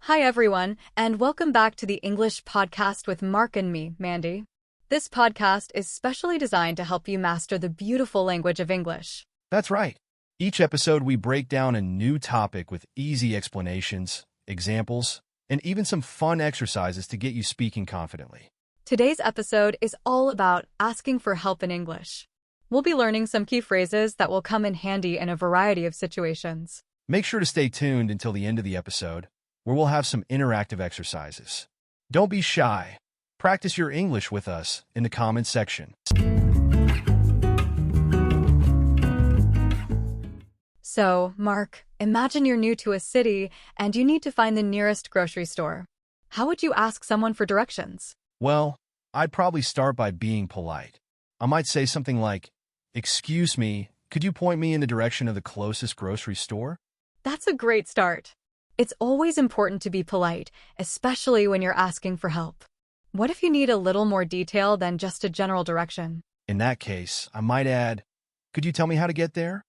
Hi, everyone, and welcome back to the English podcast with Mark and me, Mandy. This podcast is specially designed to help you master the beautiful language of English. That's right. Each episode, we break down a new topic with easy explanations, examples, and even some fun exercises to get you speaking confidently. Today's episode is all about asking for help in English. We'll be learning some key phrases that will come in handy in a variety of situations. Make sure to stay tuned until the end of the episode, where we'll have some interactive exercises. Don't be shy. Practice your English with us in the comments section. So, Mark, imagine you're new to a city and you need to find the nearest grocery store. How would you ask someone for directions? Well, I'd probably start by being polite. I might say something like, "Excuse me, could you point me in the direction of the closest grocery store?" That's a great start. It's always important to be polite, especially when you're asking for help. What if you need a little more detail than just a general direction? In that case, I might add, "Could you tell me how to get there?"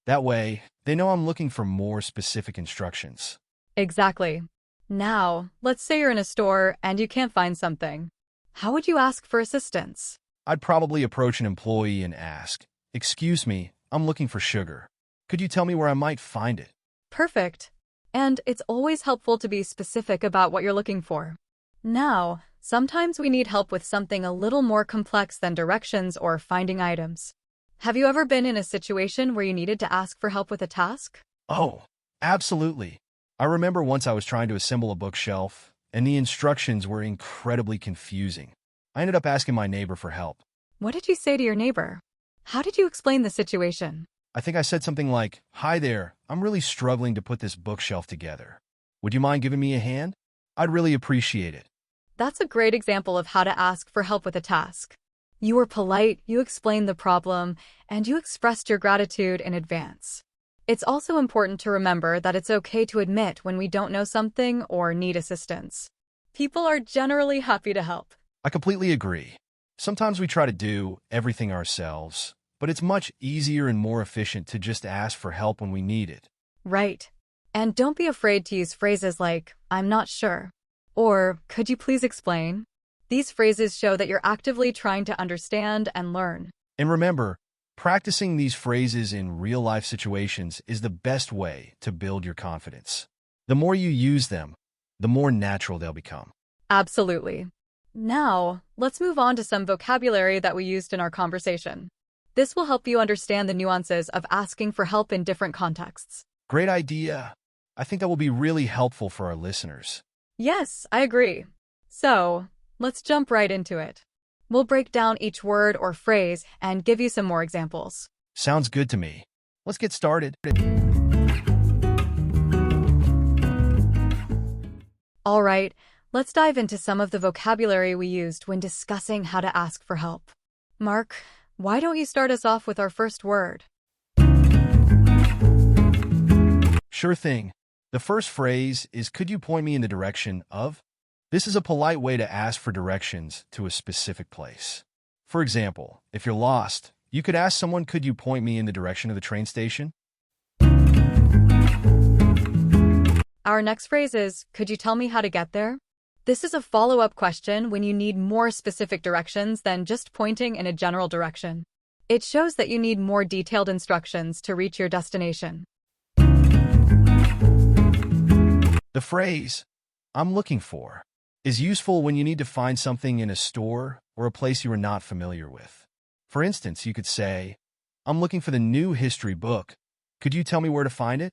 That way, they know I'm looking for more specific instructions. Exactly. Now, let's say you're in a store and you can't find something. How would you ask for assistance? I'd probably approach an employee and ask, "Excuse me, I'm looking for sugar. Could you tell me where I might find it?" Perfect. And it's always helpful to be specific about what you're looking for. Now, sometimes we need help with something a little more complex than directions or finding items. Have you ever been in a situation where you needed to ask for help with a task? Oh, absolutely. I remember once I was trying to assemble a bookshelf, and the instructions were incredibly confusing. I ended up asking my neighbor for help. What did you say to your neighbor? How did you explain the situation? I think I said something like, "Hi there, I'm really struggling to put this bookshelf together. Would you mind giving me a hand? I'd really appreciate it." That's a great example of how to ask for help with a task. You were polite, you explained the problem, and you expressed your gratitude in advance. It's also important to remember that it's okay to admit when we don't know something or need assistance. People are generally happy to help. I completely agree. Sometimes we try to do everything ourselves, but it's much easier and more efficient to just ask for help when we need it. Right. And don't be afraid to use phrases like, "I'm not sure," or "Could you please explain?" These phrases show that you're actively trying to understand and learn. And remember, practicing these phrases in real-life situations is the best way to build your confidence. The more you use them, the more natural they'll become. Absolutely. Now, let's move on to some vocabulary that we used in our conversation. This will help you understand the nuances of asking for help in different contexts. Great idea. I think that will be really helpful for our listeners. Yes, I agree. So, let's jump right into it. We'll break down each word or phrase and give you some more examples. Sounds good to me. Let's get started. All right, let's dive into some of the vocabulary we used when discussing how to ask for help. Mark, why don't you start us off with our first word? Sure thing. The first phrase is, "Could you point me in the direction of?" This is a polite way to ask for directions to a specific place. For example, if you're lost, you could ask someone, "Could you point me in the direction of the train station?" Our next phrase is, "Could you tell me how to get there?" This is a follow-up question when you need more specific directions than just pointing in a general direction. It shows that you need more detailed instructions to reach your destination. The phrase, "I'm looking for," is useful when you need to find something in a store or a place you are not familiar with. For instance, you could say, "I'm looking for the new history book. Could you tell me where to find it?"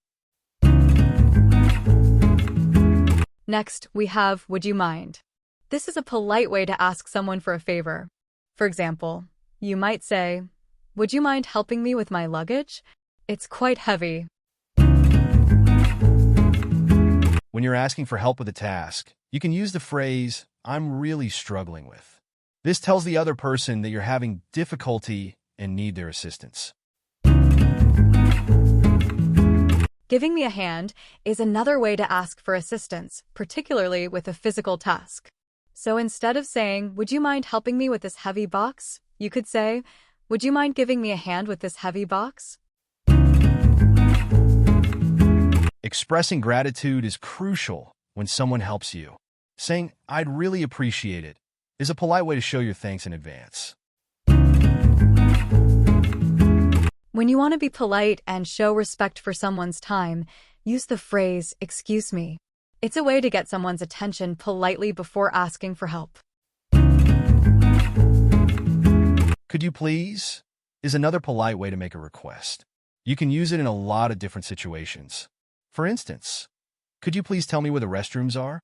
Next, we have, "Would you mind?" This is a polite way to ask someone for a favor. For example, you might say, "Would you mind helping me with my luggage? It's quite heavy." When you're asking for help with a task, you can use the phrase, "I'm really struggling with." This tells the other person that you're having difficulty and need their assistance. Giving me a hand is another way to ask for assistance, particularly with a physical task. So instead of saying, "Would you mind helping me with this heavy box?" you could say, "Would you mind giving me a hand with this heavy box?" Expressing gratitude is crucial when someone helps you. Saying, "I'd really appreciate it," is a polite way to show your thanks in advance. When you want to be polite and show respect for someone's time, use the phrase, "excuse me." It's a way to get someone's attention politely before asking for help. "Could you please?" is another polite way to make a request. You can use it in a lot of different situations. For instance, "Could you please tell me where the restrooms are?"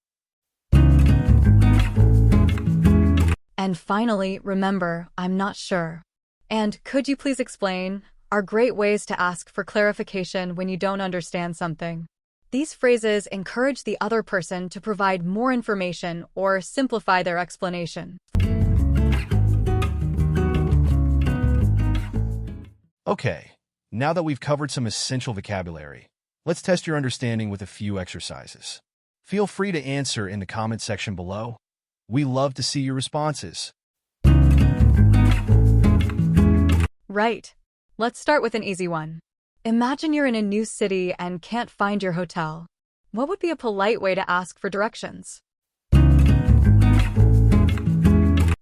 And finally, remember, "I'm not sure" and "could you please explain" are great ways to ask for clarification when you don't understand something. These phrases encourage the other person to provide more information or simplify their explanation. Okay, now that we've covered some essential vocabulary, let's test your understanding with a few exercises. Feel free to answer in the comment section below. We love to see your responses. Right. Let's start with an easy one. Imagine you're in a new city and can't find your hotel. What would be a polite way to ask for directions?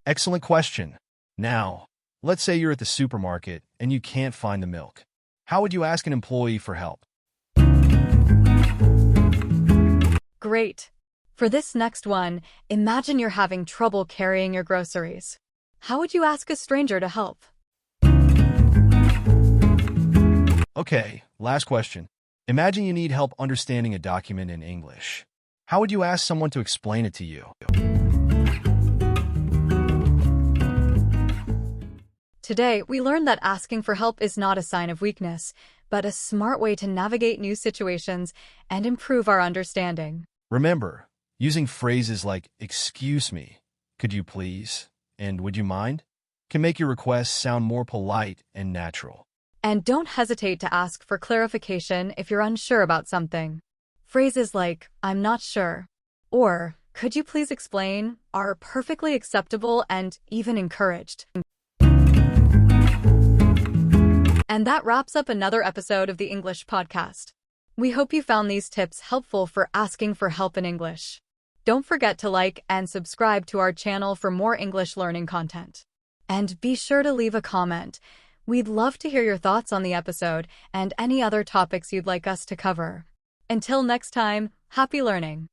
Excellent question. Now, let's say you're at the supermarket and you can't find the milk. How would you ask an employee for help? Great. For this next one, imagine you're having trouble carrying your groceries. How would you ask a stranger to help? Okay, last question. Imagine you need help understanding a document in English. How would you ask someone to explain it to you? Today, we learned that asking for help is not a sign of weakness, but a smart way to navigate new situations and improve our understanding. Remember, using phrases like "excuse me," "could you please," and "would you mind" can make your requests sound more polite and natural. And don't hesitate to ask for clarification if you're unsure about something. Phrases like, "I'm not sure," or "could you please explain" are perfectly acceptable and even encouraged. And that wraps up another episode of the English Podcast. We hope you found these tips helpful for asking for help in English. Don't forget to like and subscribe to our channel for more English learning content. And be sure to leave a comment. We'd love to hear your thoughts on the episode and any other topics you'd like us to cover. Until next time, happy learning!